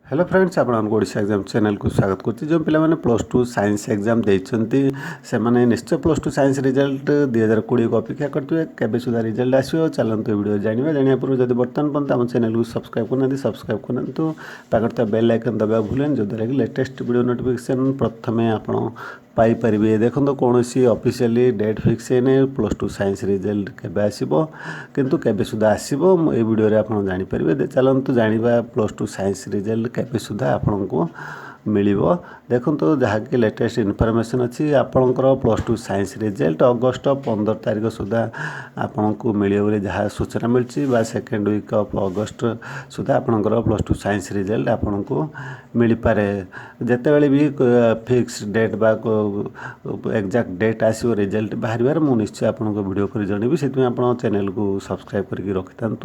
Hello friends आपण Odisha exam channel को स्वागत करछि। जो पिला माने +2 साइंस एग्जाम देइछन्ती से माने निश्चय +2 साइंस रिजल्ट 2020 को अपेक्षा करथुए केबे सुधा रिजल्ट आसीओ चलंतु वीडियो जानिया पूर्व जदि बर्तमान पंत हम चैनल को सब्सक्राइब करनतु पाकरता बेल आइकन दबा भूलेन जो द्वारा कि लेटेस्ट वीडियो नोटिफिकेशन प्रथमे आपण पाई परिबे। देखो कौन सी ऑफिशियली डेट फिक्स है +2 साइंस रिजल्ट केबे आसीबो किंतु केबे सुधा आसीबो ए वीडियो रे आपण जानि परिबे। चलंतु जानिबा +2 साइंस रिजल्ट केबे सुधा आपण को मिलिबो। देखो तो जहाँ कि लेटेस्ट इनफॉरमेशन अच्छी आपणकर +2 साइंस रिजल्ट अगस्ट 15 तारिख सुधा आपण को मिले बोली जहाँ सूचना मिली बा सेकेंड वीक ऑफ अगस्ट सुधा आपणकर +2 साइंस रिजल्ट आपण को मिल पारे। जिते भी फिक्स डेट बा एक्जाक्ट डेट आसो रिजल्ट बाहर मुझे निश्चय आपको वीडियो कर जनइबी से आप चैनल को सब्सक्राइब करके रखि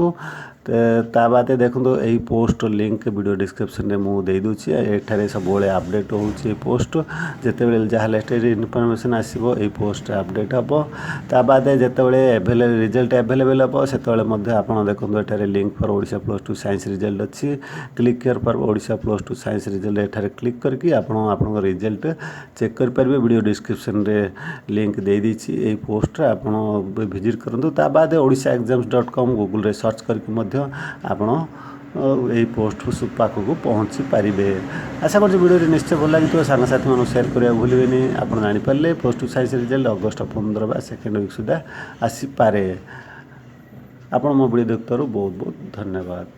था बाद देखो यही पोस्ट लिंक वीडियो डिस्क्रिप्शन में मुझे दूसरी एठारे सब अपडेट होची पोस्ट जिते जहाँ लेटेस्ट इनफॉरमेशन आसो यही पोस्ट अपडेट हम ता बाद जिते रिजल्ट एवेलेबल हम से आप देखो एठारे link for Odisha +2 science result अच्छी click here for Odisha +2 science result एठारे क्लिक करके आप रिजल्ट चेक करेंगे। वीडियो डिस्क्रिप्शन रे लिंक दे दीची यही पोस्ट आप विजिट करूँ ता बाद odishaexams.com गूगल रे सर्च करके आपण यही पोस्ट पाखक पहुँची पारे। आशा कर वीडियो निश्चय भल लगी सांगसाथी मैं सेयार करने भूलें। आप जानीपारे +2 साइंस रिजल्ट अगस्ट 15 बा सेकेंड वीक सुधा आसीपे। आप मो वीडियो देखुवर बहुत बहुत धन्यवाद।